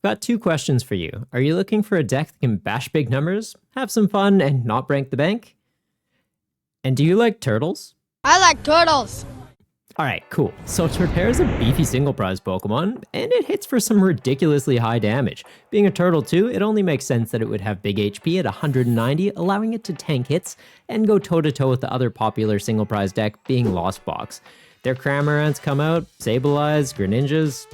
Got two questions for you. Are you looking for a deck that can bash big numbers, have some fun, and not break the bank? And do you like turtles? I like turtles! Alright, cool. So Torterra is a beefy single prize Pokemon, and it hits for some ridiculously high damage. Being a turtle too, it only makes sense that it would have big HP at 190, allowing it to tank hits and go toe-to-toe with the other popular single prize deck, being Lost Box. Their Cramorants come out, Sableyes, Greninjas.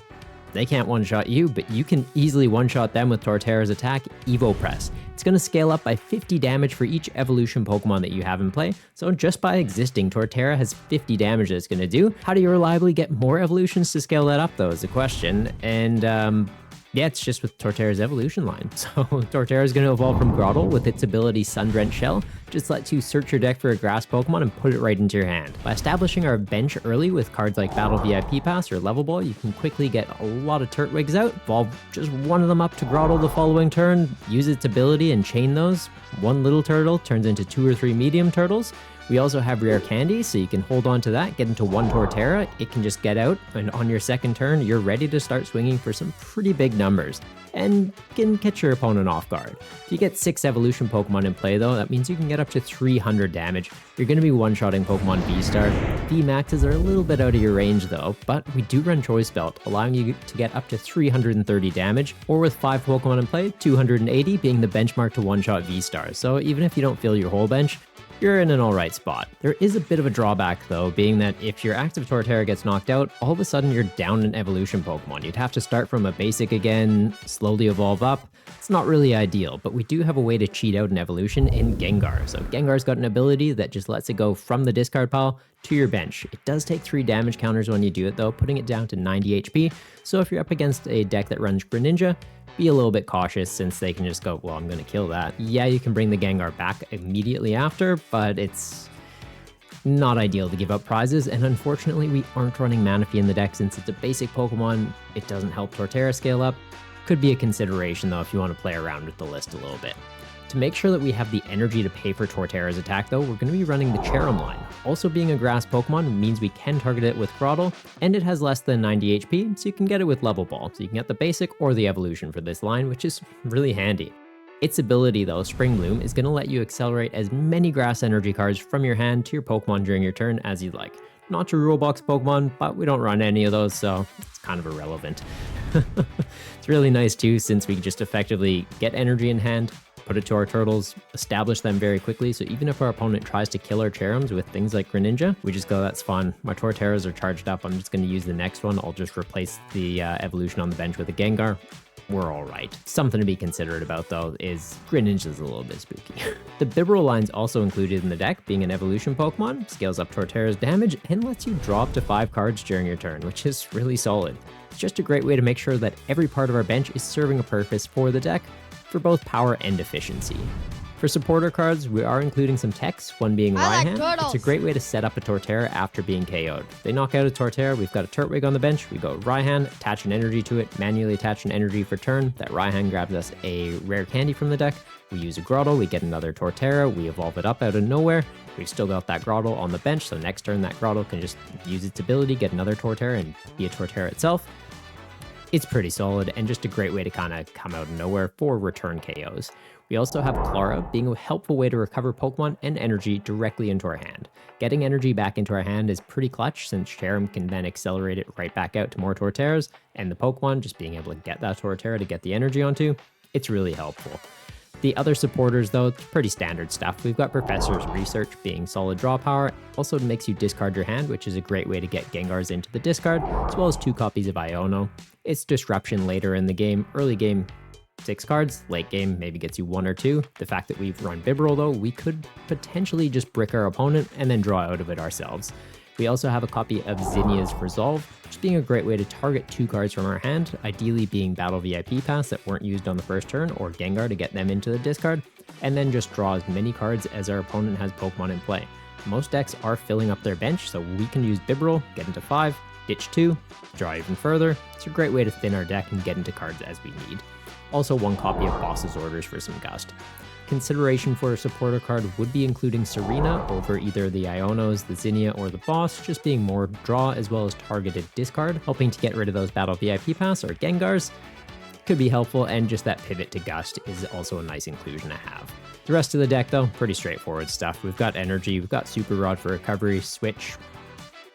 They can't one-shot you, but you can easily one-shot them with Torterra's attack, Evo Press. It's going to scale up by 50 damage for each evolution Pokemon that you have in play, so just by existing, Torterra has 50 damage that it's going to do. How do you reliably get more evolutions to scale that up, though, is the question, and yeah, it's just with Torterra's evolution line. So Torterra is going to evolve from Grotle with its ability Sun-Drenched Shell. Just lets you search your deck for a grass Pokemon and put it right into your hand. By establishing our bench early with cards like Battle VIP Pass or Level Ball, you can quickly get a lot of Turtwigs out, evolve just one of them up to Grotle the following turn, use its ability and chain those. One little turtle turns into 2 or 3 medium turtles. We also have rare candy, so you can hold on to that, get into one Torterra, it can just get out, and on your second turn, you're ready to start swinging for some pretty big numbers, and can catch your opponent off guard. If you get 6 evolution Pokemon in play though, that means you can get up to 300 damage. You're going to be one-shotting Pokemon V-Star. V-Maxes are a little bit out of your range though, but we do run Choice Belt, allowing you to get up to 330 damage, or with 5 Pokemon in play, 280 being the benchmark to one-shot V-Star. So even if you don't fill your whole bench, you're in an alright spot. There is a bit of a drawback though, being that if your active Torterra gets knocked out, all of a sudden you're down an evolution Pokemon. You'd have to start from a basic again, slowly evolve up. It's not really ideal, but we do have a way to cheat out an evolution in Gengar. So Gengar's got an ability that just lets it go from the discard pile to your bench. It does take 3 damage counters when you do it though, putting it down to 90 HP. So if you're up against a deck that runs Greninja, be a little bit cautious since they can just go, well, I'm going to kill that. Yeah, you can bring the Gengar back immediately after, but it's not ideal to give up prizes, and unfortunately we aren't running Manaphy in the deck since it's a basic Pokemon. It doesn't help Torterra scale up. Could be a consideration though if you want to play around with the list a little bit. To make sure that we have the energy to pay for Torterra's attack though, we're going to be running the Cherrim line. Also being a grass Pokemon means we can target it with Grotle, and it has less than 90 HP, so you can get it with Level Ball. So you can get the basic or the evolution for this line, which is really handy. Its ability though, Spring Bloom, is going to let you accelerate as many grass energy cards from your hand to your Pokemon during your turn as you'd like. Not your rule box Pokemon, but we don't run any of those, so it's kind of irrelevant. It's really nice too, since we just effectively get energy in hand, put it to our turtles, establish them very quickly, so even if our opponent tries to kill our Cherrims with things like Greninja, we just go, that's fun. My Torterras are charged up, I'm just going to use the next one. I'll just replace the evolution on the bench with a Gengar. We're alright. Something to be considerate about though is Greninja's a little bit spooky. The Bibarel line's also included in the deck, being an evolution Pokemon, scales up Torterra's damage, and lets you draw up to 5 cards during your turn, which is really solid. It's just a great way to make sure that every part of our bench is serving a purpose for the deck, for both power and efficiency. For supporter cards, we are including some techs, one being Raihan. It's a great way to set up a Torterra after being KO'd. They knock out a Torterra, we've got a Turtwig on the bench, we go Raihan, attach an energy to it, manually attach an energy for turn. That Raihan grabs us a rare candy from the deck. We use a Grotle, we get another Torterra, we evolve it up out of nowhere. We've still got that Grotle on the bench, so next turn that Grotle can just use its ability, get another Torterra, and be a Torterra itself. It's pretty solid and just a great way to kind of come out of nowhere for return KOs. We also have Clara, being a helpful way to recover Pokemon and energy directly into our hand. Getting energy back into our hand is pretty clutch, since Cherrim can then accelerate it right back out to more Torterras, and the Pokemon just being able to get that Torterra to get the energy onto, it's really helpful. The other supporters though, it's pretty standard stuff. We've got Professor's Research being solid draw power, also makes you discard your hand, which is a great way to get Gengars into the discard, as well as 2 copies of Iono. It's Disruption later in the game, early game 6 cards, late game maybe gets you 1 or 2. The fact that we've run Bibarel though, we could potentially just brick our opponent and then draw out of it ourselves. We also have a copy of Zinnia's Resolve, just being a great way to target 2 cards from our hand, ideally being Battle VIP Pass that weren't used on the first turn, or Gengar to get them into the discard, and then just draw as many cards as our opponent has Pokemon in play. Most decks are filling up their bench, so we can use Bibarel, get into 5, ditch 2, draw even further. It's a great way to thin our deck and get into cards as we need. Also 1 copy of Boss's Orders for some gust. Consideration for a supporter card would be including Serena over either the Ionos, the Zinnia, or the Boss, just being more draw as well as targeted discard, helping to get rid of those Battle VIP Pass or Gengars. could be helpful, and just that pivot to Gust is also a nice inclusion to have. The rest of the deck, though, pretty straightforward stuff. We've got Energy, we've got Super Rod for recovery, Switch.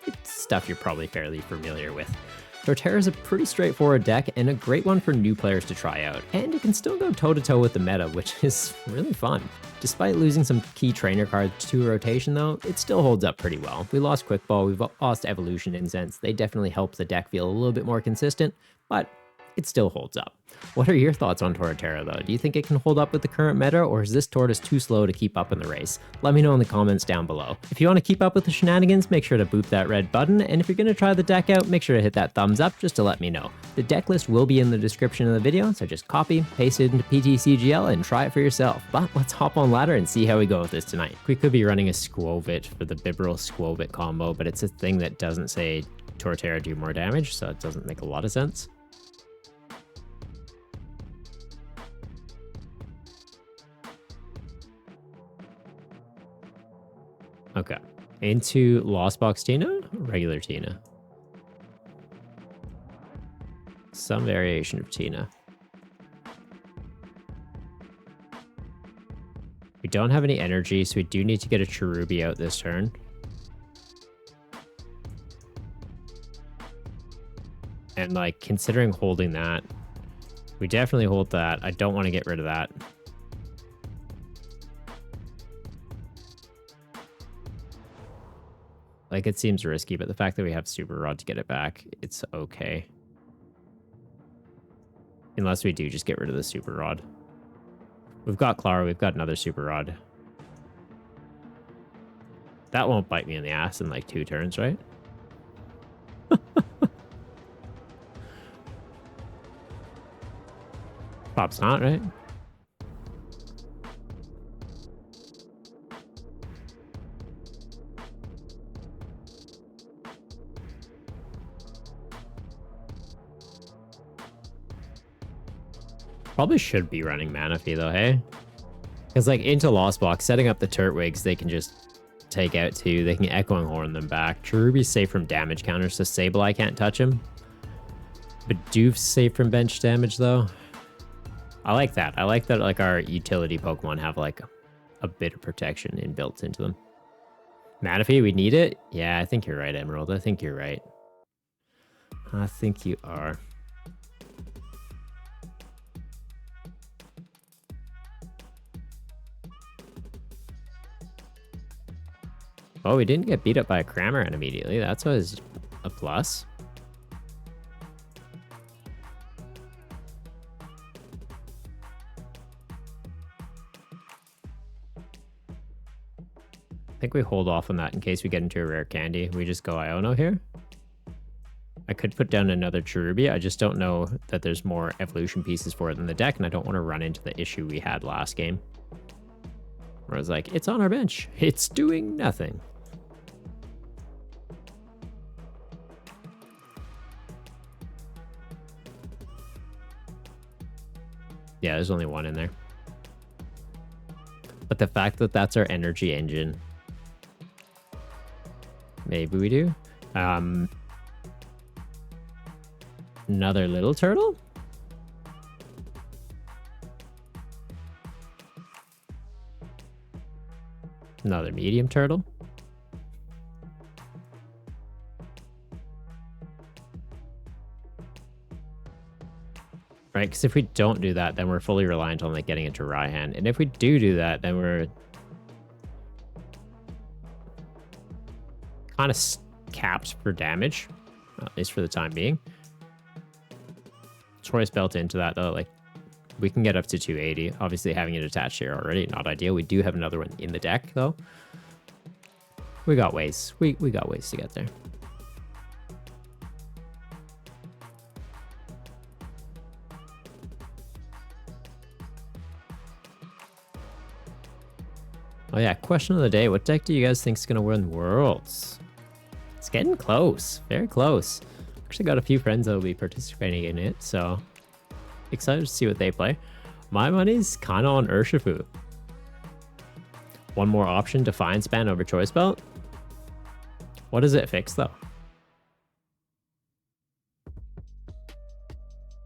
It's stuff you're probably fairly familiar with. Torterra is a pretty straightforward deck and a great one for new players to try out, and it can still go toe-to-toe with the meta, which is really fun. Despite losing some key trainer cards to rotation though, it still holds up pretty well. We lost Quick Ball, we've lost Evolution Incense, they definitely help the deck feel a little bit more consistent, but it still holds up. What are your thoughts on Torterra though? Do you think it can hold up with the current meta, or is this tortoise too slow to keep up in the race? Let me know in the comments down below. If you want to keep up with the shenanigans, make sure to boop that red button, and if you're going to try the deck out, make sure to hit that thumbs up just to let me know. The deck list will be in the description of the video, so just copy, paste it into PTCGL, and try it for yourself. But let's hop on ladder and see how we go with this tonight. We could be running a Skwovet for the Bibarel Skwovet combo, but it's a thing that doesn't say Torterra do more damage, so it doesn't make a lot of sense. Okay, into Lost Box Tina, regular Tina. Some variation of Tina. We don't have any energy, so we do need to get a Cherubi out this turn. And like, considering holding that, we definitely hold that. I don't want to get rid of that. Like, it seems risky, but the fact that we have Super Rod to get it back, it's okay. Unless we do just get rid of the Super Rod. We've got Clara, we've got another Super Rod. That won't bite me in the ass in like 2 turns, right? Pop's not, right? Probably should be running Manaphy though, hey? Because like into Lost Box, setting up the Turtwigs, they can just take out 2. They can Echoing Horn them back. Cherubi's safe from damage counters, so Sableye can't touch him. Bidoof's safe from bench damage though. I like that. I like that like our utility Pokemon have like a bit of protection inbuilt into them. Manaphy, we need it? Yeah, I think you're right, Emerald. I think you're right. I think you are. Oh, we didn't get beat up by a Cramorant immediately. That's always a plus. I think we hold off on that in case we get into a rare candy. We just go Iono here. I could put down another Cherubi. I just don't know that there's more evolution pieces for it in the deck, and I don't want to run into the issue we had last game. Where I was like, it's on our bench. It's doing nothing. Yeah, there's only 1 in there. But the fact that that's our energy engine. Maybe we do. Another little turtle? Another medium turtle? Right, because if we don't do that, then we're fully reliant on like getting into Raihan. And if we do that, then we're kind of capped for damage, at least for the time being. Choice Belt into that though, like we can get up to 280. Obviously having it attached here already, not ideal. We do have another one in the deck though. We got ways. We got ways to get there. Oh yeah, question of the day. What deck do you guys think is going to win Worlds? It's getting close. Very close. Actually got a few friends that will be participating in it, so excited to see what they play. My money's kind of on Urshifu. One more option, Defiant Span over Choice Belt. What does it fix though?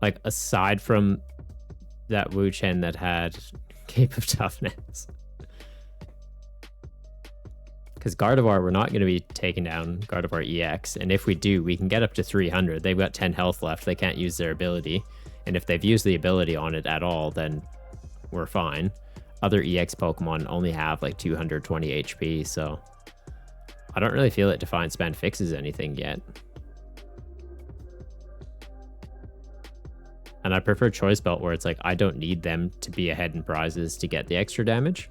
Like, aside from that Wu Chen that had Cape of Toughness. Because Gardevoir, we're not going to be taking down Gardevoir EX. And if we do, we can get up to 300. They've got 10 health left. They can't use their ability. And if they've used the ability on it at all, then we're fine. Other EX Pokemon only have like 220 HP, so I don't really feel that Defiant Span fixes anything yet. And I prefer Choice Belt, where it's like, I don't need them to be ahead in prizes to get the extra damage.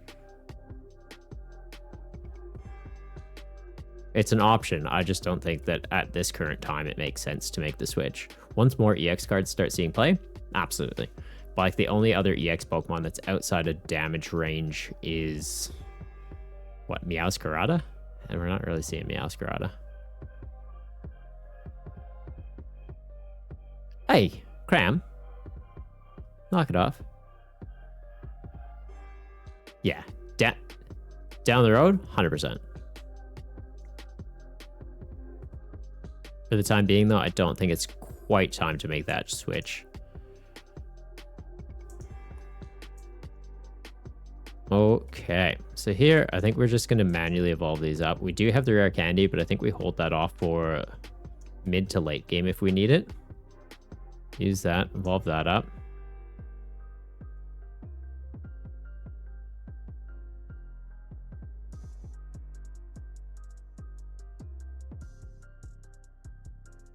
It's an option. I just don't think that at this current time it makes sense to make the switch. Once more EX cards start seeing play, absolutely. But like, the only other EX Pokemon that's outside of damage range is what, Meowscarada? And we're not really seeing Meowscarada. Hey, Cram. Knock it off. Yeah, down the road, 100%. For the time being, though, I don't think it's quite time to make that switch. Okay, so here, I think we're just going to manually evolve these up. We do have the rare candy, but I think we hold that off for mid to late game if we need it. Use that, evolve that up.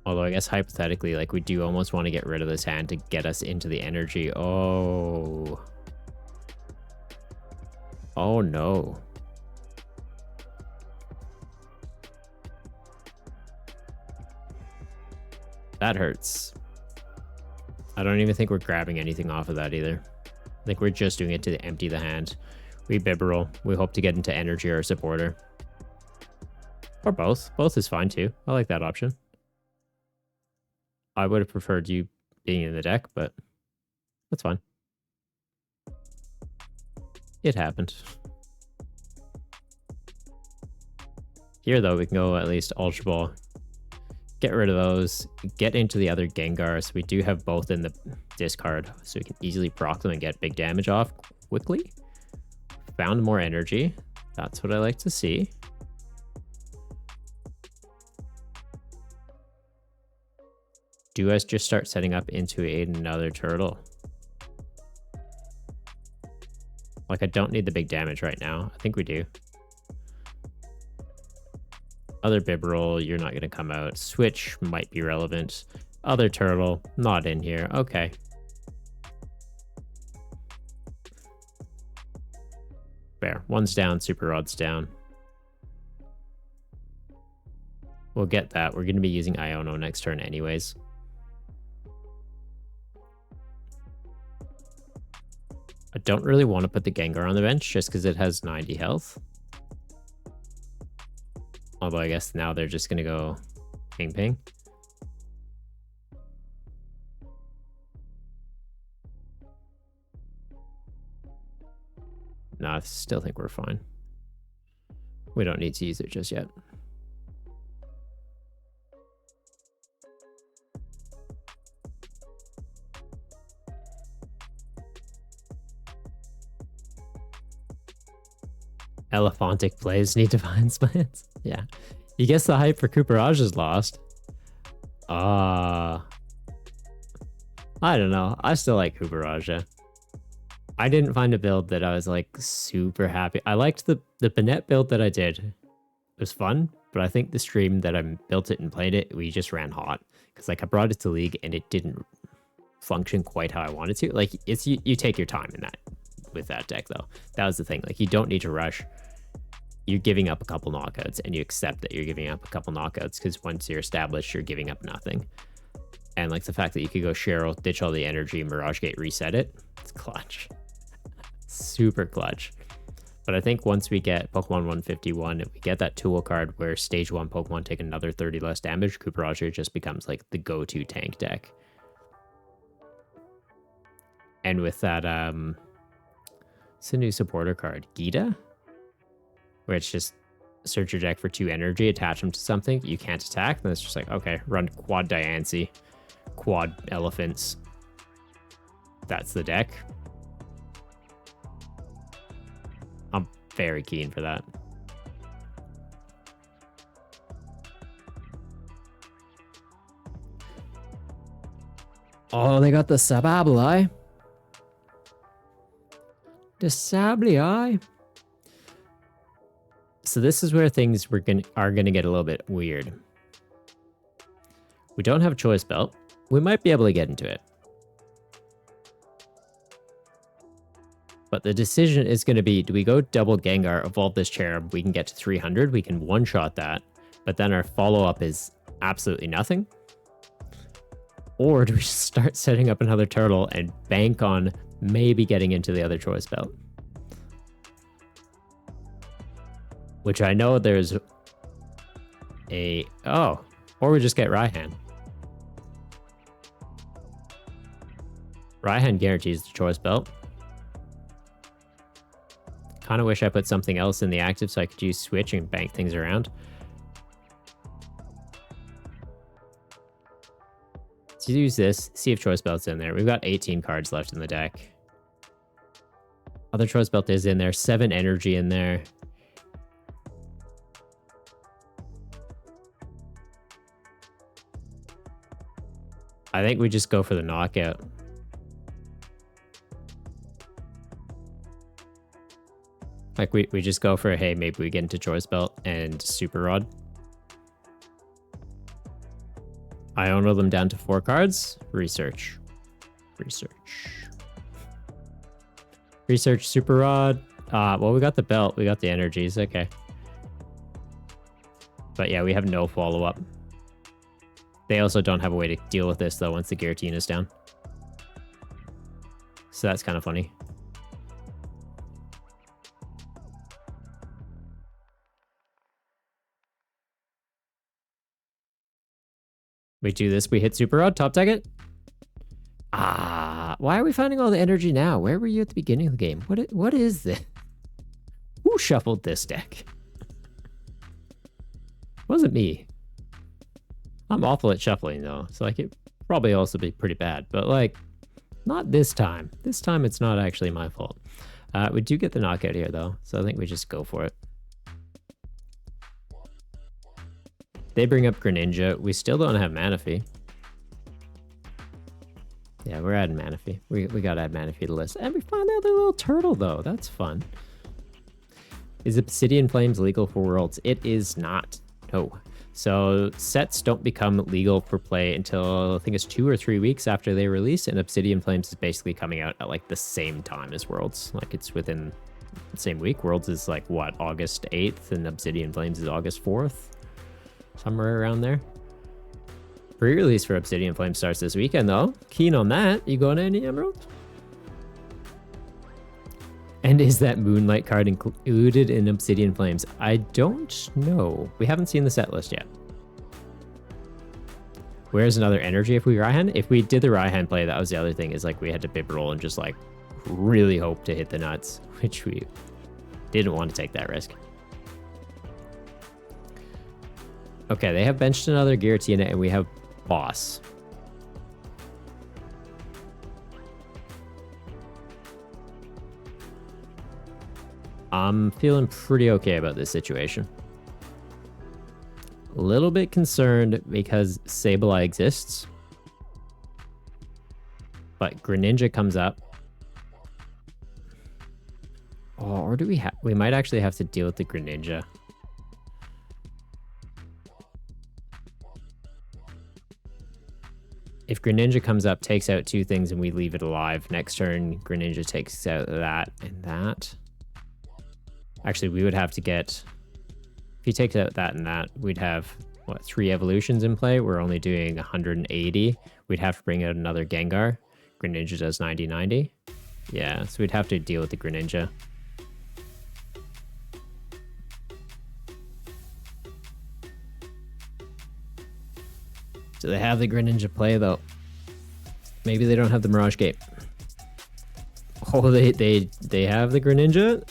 Although I guess hypothetically, like, we do almost want to get rid of this hand to get us into the energy. Oh. Oh no. That hurts. I don't even think we're grabbing anything off of that either. I think we're just doing it to empty the hand. We Bibarel. We hope to get into energy or supporter. Or both. Both is fine too. I like that option. I would have preferred you being in the deck, but that's fine. It happened. Here, though, we can go at least Ultra Ball. Get rid of those. Get into the other Gengars. We do have both in the discard, so we can easily proc them and get big damage off quickly. Found more energy. That's what I like to see. Do I just start setting up into another turtle? Like, I don't need the big damage right now. I think we do. Other Bibarel, you're not going to come out. Switch might be relevant. Other turtle, not in here. Okay. Fair. One's down, Super Rod's down. We'll get that. We're going to be using Iono next turn anyways. I don't really want to put the Gengar on the bench just because it has 90 health. Although I guess now they're just going to go ping ping. No, I still think we're fine. We don't need to use it just yet. Elephantic plays need Divine Spans. Yeah. You guess the hype for Cooperage is lost. I don't know. I still like Cooperage. I didn't find a build that I was like super happy. I liked the Banette build that I did. It was fun, but I think the stream that I built it and played it, we just ran hot. Because like I brought it to League and it didn't function quite how I wanted to. Like it's you take your time in that with that deck though. That was the thing. Like you don't need to rush. You're giving up a couple knockouts and you accept that you're giving up a couple knockouts because once you're established, you're giving up nothing. And like the fact that you could go Cheryl, ditch all the energy, Mirage Gate, reset it, it's clutch. Super clutch. But I think once we get Pokemon 151 and we get that tool card where stage 1 Pokemon take another 30 less damage, Cooperage just becomes like the go-to tank deck. And with that, it's a new supporter card, Gita, where it's just search your deck for 2 energy, attach them to something you can't attack, and it's just like, okay, run quad Diancie, quad elephants, that's the deck. I'm very keen for that. Oh, they got the Sableye. The Sableye. So this is where things are gonna get a little bit weird. We don't have a choice belt. We might be able to get into it. But the decision is going to be, do we go double Gengar, evolve this Cherub, we can get to 300, we can one-shot that, but then our follow-up is absolutely nothing? Or do we just start setting up another turtle and bank on maybe getting into the other choice belt? Which I know there's a... Oh, or we just get Raihan. Raihan guarantees the choice belt. Kind of wish I put something else in the active so I could use switch and bank things around. Let's use this, see if choice belt's in there. We've got 18 cards left in the deck. Other choice belt is in there, 7 energy in there. I think we just go for the knockout. Like, we just go for, hey, maybe we get into choice belt and super rod. I honor them down to 4 cards. Research. Research, super rod. Well, we got the belt. We got the energies. Okay. But yeah, we have no follow-up. They also don't have a way to deal with this, though, once the Giratina is down. So that's kind of funny. We do this, we hit Super Rod, top deck it. Why are we finding all the energy now? Where were you at the beginning of the game? What is this? Who shuffled this deck? Wasn't me. I'm awful at shuffling though, so like it probably also be pretty bad, but like not this time. This time it's not actually my fault. We do get the knockout here though, so I think we just go for it. They bring up Greninja. We still don't have Manaphy. Yeah, we're adding Manaphy. We gotta add Manaphy to the list. And we found the other little turtle though. That's fun. Is Obsidian Flames legal for Worlds? It is not. No. So sets don't become legal for play until I think it's 2 or 3 weeks after they release, and Obsidian Flames is basically coming out at like the same time as Worlds. Like it's within the same week. Worlds is like what, August 8th, and Obsidian Flames is August 4th. Somewhere around there. Pre-release for Obsidian Flame starts this weekend, though. Keen on that. You going to any Emerald? And is that Moonlight card included in Obsidian Flames? I don't know. We haven't seen the set list yet. Where's another energy if we Raihan? If we did the Raihan play, that was the other thing, is like we had to Bibarel and just like really hope to hit the nuts, which we didn't want to take that risk. Okay, they have benched another Giratina, and we have Boss. I'm feeling pretty okay about this situation. A little bit concerned because Sableye exists. But Greninja comes up. Oh, or do we might actually have to deal with the Greninja. If Greninja comes up, takes out 2 things, and we leave it alive. Next turn, Greninja takes out that and that. Actually, we would have to get... If he takes out that and that, we'd have, what, 3 evolutions in play? We're only doing 180. We'd have to bring out another Gengar. Greninja does 90-90. Yeah, so we'd have to deal with the Greninja. Do they have the Greninja play, though? Maybe they don't have the Mirage Gate. Oh, they have the Greninja?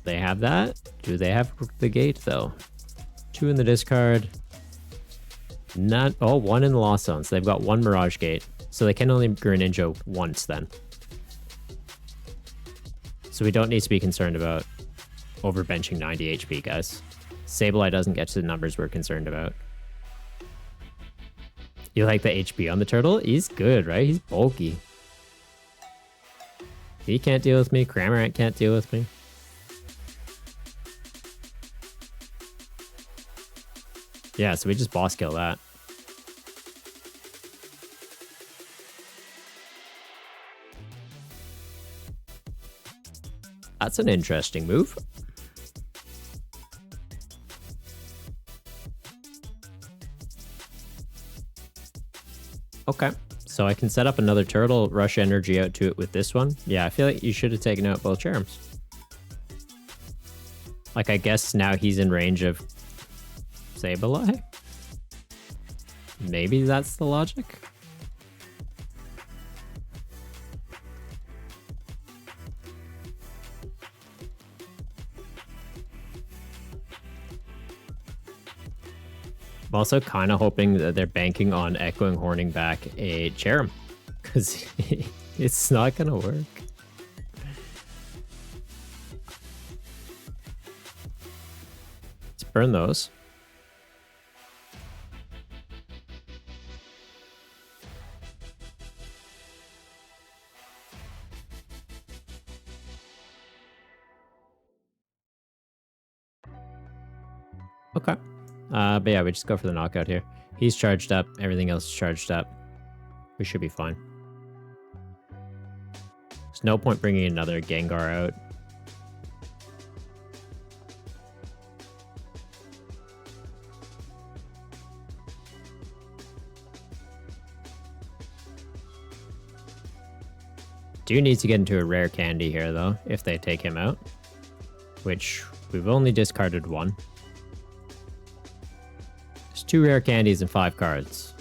They have that? Do they have the gate, though? 2 in the discard. Not... Oh, 1 in the Lost Zone. So they've got 1 Mirage Gate. So they can only Greninja once then. So we don't need to be concerned about overbenching 90 HP, guys. Sableye doesn't get to the numbers we're concerned about. You like the HP on the turtle? He's good, right? He's bulky. He can't deal with me. Cramorant can't deal with me. Yeah, so we just boss kill that. That's an interesting move. Okay, so I can set up another turtle, rush energy out to it with this one. Yeah, I feel like you should have taken out both Cherrims. Like, I guess now he's in range of Sableye? Maybe that's the logic? I'm also kind of hoping that they're banking on echoing horning back a Cherrim, because it's not going to work. Let's burn those. Okay. But yeah, we just go for the knockout here. He's charged up. Everything else is charged up. We should be fine. There's no point bringing another Gengar out. Do need to get into a rare candy here, though, if they take him out. Which we've only discarded one. 2 rare candies and 5 cards.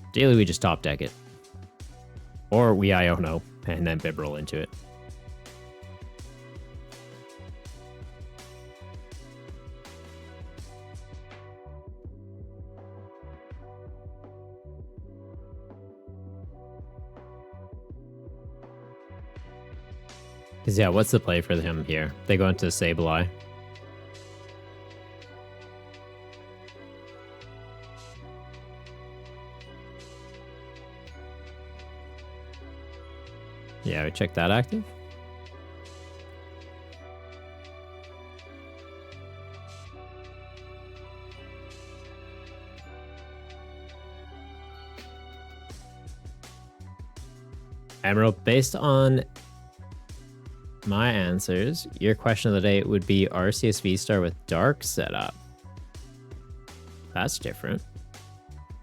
Ideally, we just top deck it. Or we Iono and then Bibarel into it. Because yeah, what's the play for him here? They go into Sableye. Yeah, we check that active. Emerald, based on my answers, your question of the day would be Arceus Vstar with Dark setup. That's different.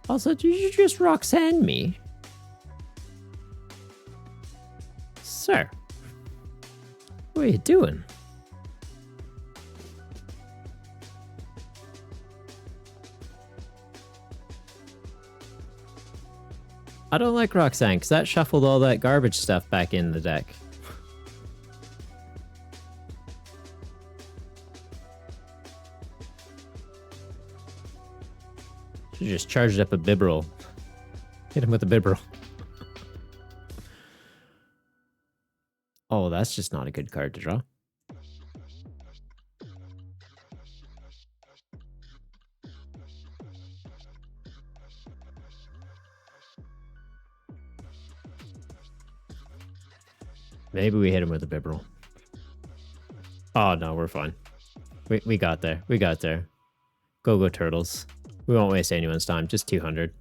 Also, did you just Roxanne me? Sir, what are you doing? I don't like Roxanne, because that shuffled all that garbage stuff back in the deck. Should just charged up a Bibarel. Hit him with a Bibarel. Oh, that's just not a good card to draw. Maybe we hit him with a Bibarel. Oh, no, we're fine. We got there. We got there. Go Turtles. We won't waste anyone's time. Just 200.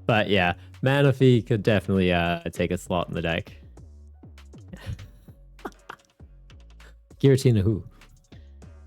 But yeah, Manaphy could definitely take a slot in the deck. Giratina who?